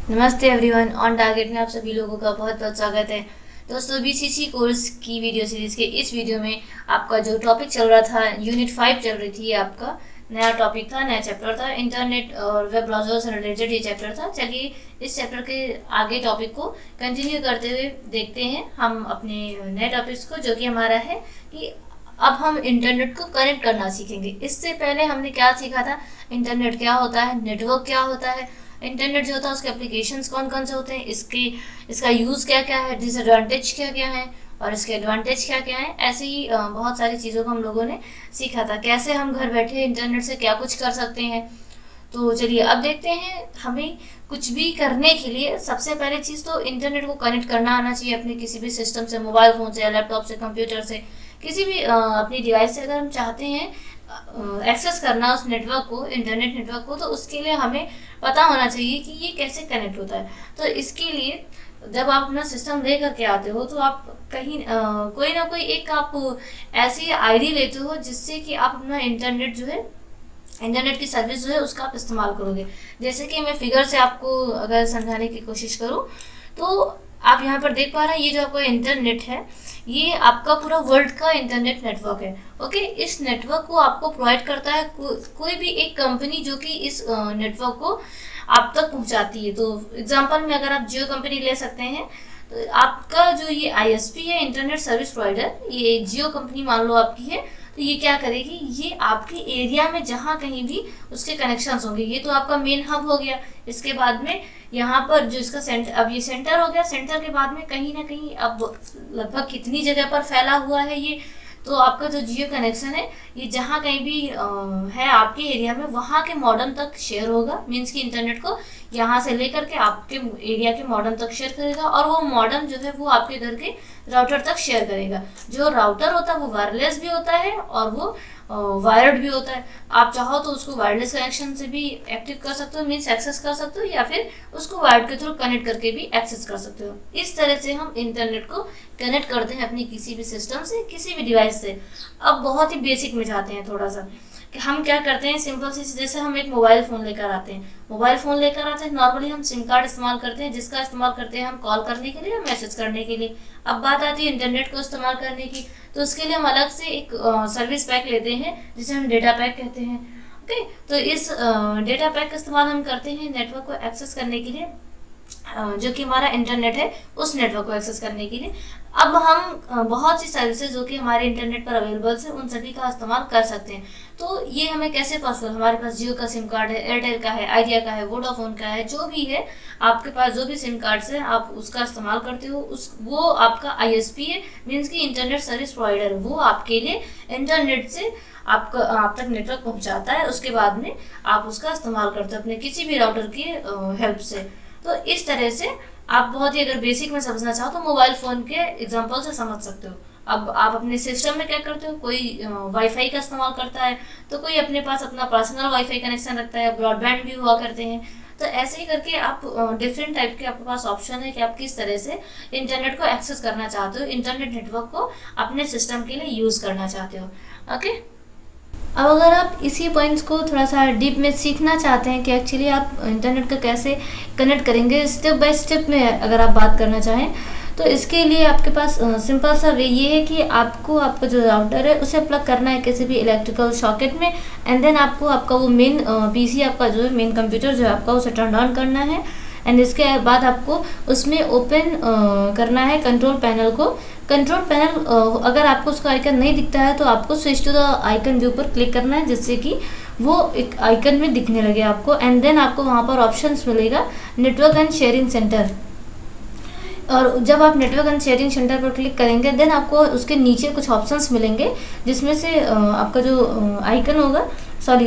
नमस्ते everyone, on target में आप सभी लोगों का बहुत बहुत स्वागत है। दोस्तों, बीसीसी कोर्स की वीडियो सीरीज़ के इस वीडियो में आपका जो टॉपिक चल रहा था, यूनिट 5 चल रही थी, आपका नया टॉपिक था, नया चैप्टर था, इंटरनेट और वेब ब्राउजर से रिलेटेड ये चैप्टर था। चलिए इस चैप्टर के आगे टॉपिक को कंटिन्यू करते हुए देखते हैं हम अपने नए टॉपिक्स को, जो कि हमारा है कि अब हम इंटरनेट को कनेक्ट करना सीखेंगे। इससे पहले हमने क्या सीखा था, इंटरनेट क्या होता है, नेटवर्क क्या होता है, इंटरनेट जो होता है उसके एप्लीकेशंस कौन कौन से होते हैं, इसका यूज़ क्या क्या है, डिसएडवांटेज क्या क्या है और इसके एडवांटेज क्या क्या है। ऐसे ही बहुत सारी चीज़ों को हम लोगों ने सीखा था, कैसे हम घर बैठे इंटरनेट से क्या कुछ कर सकते हैं। तो चलिए अब देखते हैं, हमें कुछ भी करने के लिए सबसे पहले चीज़ तो इंटरनेट को कनेक्ट करना आना चाहिए अपने किसी भी सिस्टम से, मोबाइल फ़ोन से या लैपटॉप से, कंप्यूटर से, किसी भी अपनी डिवाइस से। अगर हम चाहते हैं एक्सेस करना उस नेटवर्क को, इंटरनेट नेटवर्क को, तो उसके लिए हमें पता होना चाहिए कि ये कैसे कनेक्ट होता है। तो इसके लिए जब आप अपना सिस्टम ले करके आते हो तो आप कहीं कोई ना कोई एक आप ऐसी आईडी लेते हो जिससे कि आप अपना इंटरनेट जो है, इंटरनेट की सर्विस जो है उसका आप इस्तेमाल करोगे। जैसे कि मैं फिगर से आपको अगर समझाने की कोशिश करूँ तो आप यहाँ पर देख पा रहे हैं, ये जो आपका इंटरनेट है ये आपका पूरा वर्ल्ड का इंटरनेट नेटवर्क है। ओके, इस नेटवर्क को आपको प्रोवाइड करता है कोई भी एक कंपनी जो कि इस नेटवर्क को आप तक पहुंचाती है। तो एग्जांपल में अगर आप जियो कंपनी ले सकते हैं, तो आपका जो ये आईएसपी है, इंटरनेट सर्विस प्रोवाइडर, ये जियो कंपनी मान लो आपकी है, तो ये क्या करेगी, ये आपके एरिया में जहाँ कहीं भी उसके कनेक्शंस होंगे, ये तो आपका मेन हब हो गया। इसके बाद में यहाँ पर जो इसका सेंटर, अब ये सेंटर हो गया, सेंटर के बाद में कहीं ना कहीं अब लगभग कितनी जगह पर फैला हुआ है ये, तो आपका जो जियो कनेक्शन है ये जहाँ कहीं भी है आपके एरिया में, वहाँ के मॉडेम तक शेयर होगा। मीन्स कि इंटरनेट को यहाँ से लेकर के आपके एरिया के मॉडेम तक शेयर करेगा और वो मॉडेम जो है वो आपके घर के राउटर तक शेयर करेगा। जो राउटर होता है वो वायरलेस भी होता है और वो वायर्ड भी होता है। आप चाहो तो उसको वायरलेस कनेक्शन से भी एक्टिव कर सकते हो, मीन्स एक्सेस कर सकते हो, या फिर उसको वायर्ड के थ्रू कनेक्ट करके भी एक्सेस कर सकते हो। इस तरह से हम इंटरनेट को कनेक्ट करते हैं अपनी किसी भी सिस्टम से, किसी भी डिवाइस से। अब बहुत ही बेसिक में जाते हैं थोड़ा सा कि हम क्या करते हैं। सिंपल सी, जैसे हम एक मोबाइल फ़ोन लेकर आते हैं, नॉर्मली हम सिम कार्ड इस्तेमाल करते हैं, जिसका इस्तेमाल करते हैं हम कॉल करने के लिए या मैसेज करने के लिए। अब बात आती है इंटरनेट को इस्तेमाल करने की, तो उसके लिए हम अलग से एक सर्विस पैक लेते हैं जिसे हम डेटा पैक कहते हैं। ओके, तो इस डेटा पैक का इस्तेमाल हम करते हैं नेटवर्क को एक्सेस करने के लिए, जो कि हमारा इंटरनेट है उस नेटवर्क को एक्सेस करने के लिए। अब हम बहुत सी सर्विसेज जो कि हमारे इंटरनेट पर अवेलेबल है उन सभी का इस्तेमाल कर सकते हैं। तो ये हमें कैसे पॉसिबल, हमारे पास जियो का सिम कार्ड है, एयरटेल का है, आइडिया का है, वोडाफोन का है, जो भी है आपके पास, जो भी सिम कार्ड है आप उसका इस्तेमाल करते हो, वो आपका आईएसपी है, मीन्स की इंटरनेट सर्विस प्रोवाइडर, वो आपके लिए इंटरनेट से आप तक नेटवर्क पहुँचाता है। उसके बाद में आप उसका इस्तेमाल करते हो अपने किसी भी राउटर की हेल्प से। तो इस तरह से आप बहुत ही, अगर बेसिक में समझना चाहो तो मोबाइल फ़ोन के एग्जांपल से समझ सकते हो। अब आप अपने सिस्टम में क्या करते हो, कोई वाईफाई का इस्तेमाल करता है, तो कोई अपने पास अपना पर्सनल वाईफाई कनेक्शन रखता है, ब्रॉडबैंड भी हुआ करते हैं। तो ऐसे ही करके आप डिफरेंट टाइप के आपके पास ऑप्शन है कि आप किस तरह से इंटरनेट को एक्सेस करना चाहते हो, इंटरनेट नेटवर्क को अपने सिस्टम के लिए यूज़ करना चाहते हो। ओके, अब अगर आप इसी पॉइंट्स को थोड़ा सा डीप में सीखना चाहते हैं कि एक्चुअली आप इंटरनेट का कैसे कनेक्ट करेंगे स्टेप बाय स्टेप में, अगर आप बात करना चाहें, तो इसके लिए आपके पास सिंपल सा वे ये है कि आपको आपका जो राउटर है उसे प्लग करना है किसी भी इलेक्ट्रिकल सॉकेट में, एंड देन आपको आपका वो मेन पीसी, आपका जो है मेन कंप्यूटर जो है आपका, उसे टर्न ऑन करना है। एंड इसके बाद आपको उसमें ओपन करना है कंट्रोल पैनल को। कंट्रोल पैनल अगर आपको उसका आइकन नहीं दिखता है तो आपको switch to the icon view पर क्लिक करना है, जिससे कि वो एक आइकन में दिखने लगे आपको। एंड देन आपको वहाँ पर ऑप्शंस मिलेगा नेटवर्क एंड शेयरिंग सेंटर, और जब आप नेटवर्क एंड शेयरिंग सेंटर पर क्लिक करेंगे देन आपको उसके नीचे कुछ ऑप्शंस मिलेंगे, जिसमें से आपका जो आइकन होगा,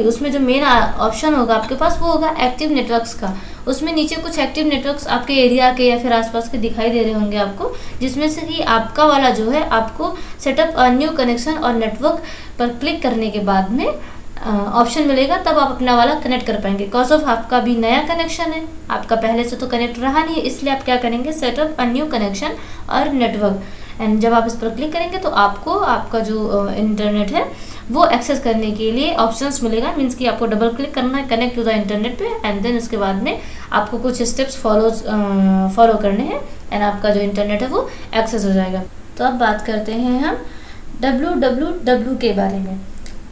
उसमें जो मेन ऑप्शन होगा आपके पास वो होगा एक्टिव नेटवर्क्स का। उसमें नीचे कुछ एक्टिव नेटवर्क्स आपके एरिया के या फिर आसपास के दिखाई दे रहे होंगे आपको, जिसमें से कि आपका वाला जो है, आपको सेटअप अ न्यू कनेक्शन और नेटवर्क पर क्लिक करने के बाद में ऑप्शन मिलेगा, तब आप अपना वाला कनेक्ट कर पाएंगे। बिकॉज ऑफ आपका भी नया कनेक्शन है, आपका पहले से तो कनेक्ट रहा नहीं है, इसलिए आप क्या करेंगे, सेटअप अ न्यू कनेक्शन और नेटवर्क। एंड जब आप इस पर क्लिक करेंगे तो आपको आपका जो इंटरनेट है वो एक्सेस करने के लिए ऑप्शंस मिलेगा, मीन्स कि आपको डबल क्लिक करना है कनेक्ट टू द इंटरनेट पे, एंड देन उसके बाद में आपको कुछ स्टेप्स फॉलो करने हैं एंड आपका जो इंटरनेट है वो एक्सेस हो जाएगा। तो अब बात करते हैं हम www के बारे में।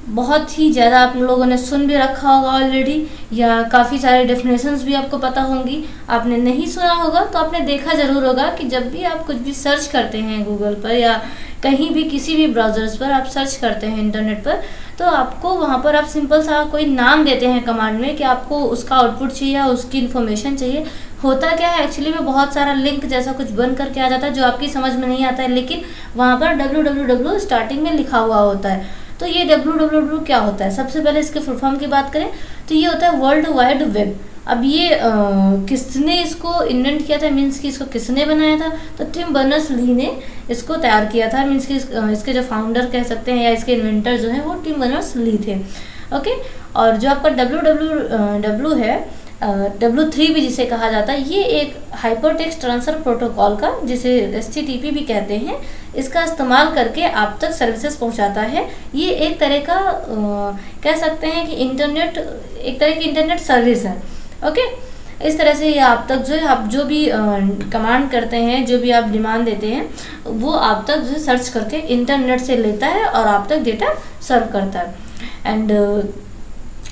बहुत ही ज़्यादा आप लोगों ने सुन भी रखा होगा ऑलरेडी, या काफ़ी सारे डेफिनेशंस भी आपको पता होंगी। आपने नहीं सुना होगा तो आपने देखा ज़रूर होगा कि जब भी आप कुछ भी सर्च करते हैं गूगल पर या कहीं भी किसी भी ब्राउज़र्स पर आप सर्च करते हैं इंटरनेट पर, तो आपको वहाँ पर आप सिंपल सा कोई नाम देते हैं कमांड में कि आपको उसका आउटपुट चाहिए या उसकी इन्फॉर्मेशन चाहिए। होता क्या है एक्चुअली में, बहुत सारा लिंक जैसा कुछ बन करके आ जाता है जो आपकी समझ में नहीं आता है, लेकिन वहाँ पर www स्टार्टिंग में लिखा हुआ होता है। तो ये www क्या होता है? सबसे पहले इसके फुल फॉर्म की बात करें तो ये होता है वर्ल्ड वाइड वेब। अब ये किसने इसको इन्वेंट किया था, मीन्स कि इसको किसने बनाया था? तो टिम बर्नर्स-ली ने इसको तैयार किया था, मीन्स कि इसके जो फाउंडर कह सकते हैं या इसके इन्वेंटर जो हैं वो टिम बर्नर्स-ली थे। ओके, और जो आपका www है, W3 भी जिसे कहा जाता है, ये एक हाइपरटेक्स्ट ट्रांसफर प्रोटोकॉल का, जिसे HTTP भी कहते हैं, इसका इस्तेमाल करके आप तक सर्विसेज पहुंचाता है। ये एक तरह का कह सकते हैं कि एक तरह की इंटरनेट सर्विस है। ओके, इस तरह से ये आप तक जो है, आप जो भी कमांड करते हैं, जो भी आप डिमांड देते हैं, वो आप तक जो सर्च करके इंटरनेट से लेता है और आप तक डेटा सर्व करता है। एंड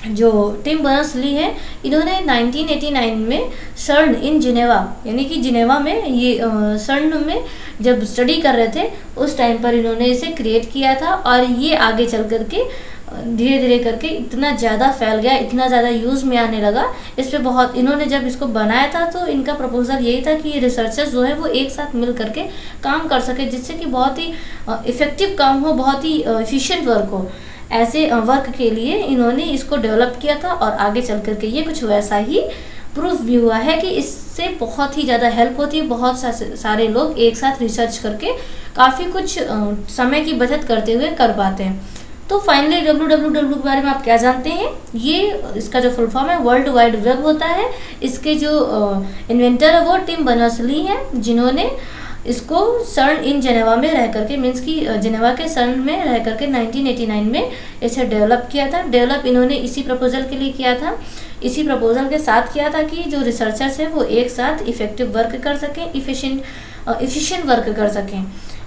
जो टिम बर्नर्स-ली है, इन्होंने 1989 में सर्न इन जिनेवा, यानी कि जिनेवा में, ये सर्न में जब स्टडी कर रहे थे उस टाइम पर इन्होंने इसे क्रिएट किया था। और ये आगे चल करके धीरे धीरे करके इतना ज़्यादा फैल गया, इतना ज़्यादा यूज़ में आने लगा। इस पे बहुत इन्होंने जब इसको बनाया था तो इनका प्रपोजल यही था कि रिसर्चर्स जो है वो एक साथ मिल करके काम कर सके, जिससे कि बहुत ही इफ़ेक्टिव काम हो, बहुत ही एफिशिएंट वर्क हो। ऐसे वर्क के लिए इन्होंने इसको डेवलप किया था और आगे चल करके ये कुछ वैसा ही प्रूफ भी हुआ है कि इससे बहुत ही ज़्यादा हेल्प होती है। बहुत सारे लोग एक साथ रिसर्च करके काफ़ी कुछ समय की बचत करते हुए कर पाते हैं। तो फाइनली www के बारे में आप क्या जानते हैं? ये इसका जो फुल फॉर्म है वर्ल्ड वाइड वेब होता है। इसके जो इन्वेंटर है वो टिम बर्नर्स-ली हैं, जिन्होंने इसको सर्न इन जेनेवा में रह करके, मीन्स कि जेनेवा के सर्न में रह करके 1989 में इसे डेवलप किया था। डेवलप इन्होंने इसी प्रपोजल के लिए किया था, इसी प्रपोजल के साथ किया था कि जो रिसर्चर्स हैं वो एक साथ इफ़ेक्टिव वर्क कर सकें, इफ़िशिएंट वर्क कर सकें।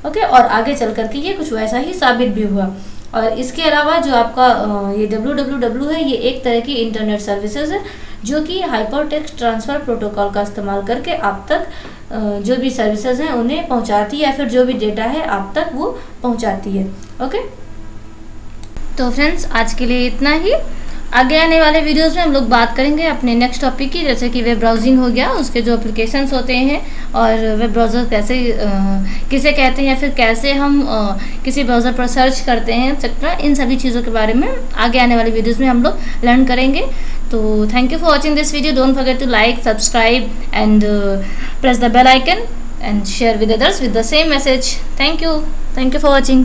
ओके, और आगे चल करके ये कुछ वैसा ही साबित भी हुआ। और इसके अलावा जो आपका ये www है, ये एक तरह की इंटरनेट सर्विसेज है जो कि हाइपरटेक्स्ट ट्रांसफ़र प्रोटोकॉल का इस्तेमाल करके आप तक जो भी सर्विसेज हैं उन्हें पहुंचाती है, या फिर जो भी डेटा है आप तक वो पहुंचाती है। ओके, तो फ्रेंड्स आज के लिए इतना ही। आगे आने वाले वीडियोस में हम लोग बात करेंगे अपने नेक्स्ट टॉपिक की, जैसे कि वेब ब्राउजिंग हो गया, उसके जो एप्लीकेशंस होते हैं और वेब ब्राउज़र कैसे किसे कहते हैं, या फिर कैसे हम किसी ब्राउज़र पर सर्च करते हैं एक्सेट्रा। इन सभी चीज़ों के बारे में आगे आने वाले वीडियोस में हम लोग लर्न करेंगे। तो thank you for watching this video. Don't forget to like, subscribe and press the bell icon and share with others with the same message. Thank you for watching.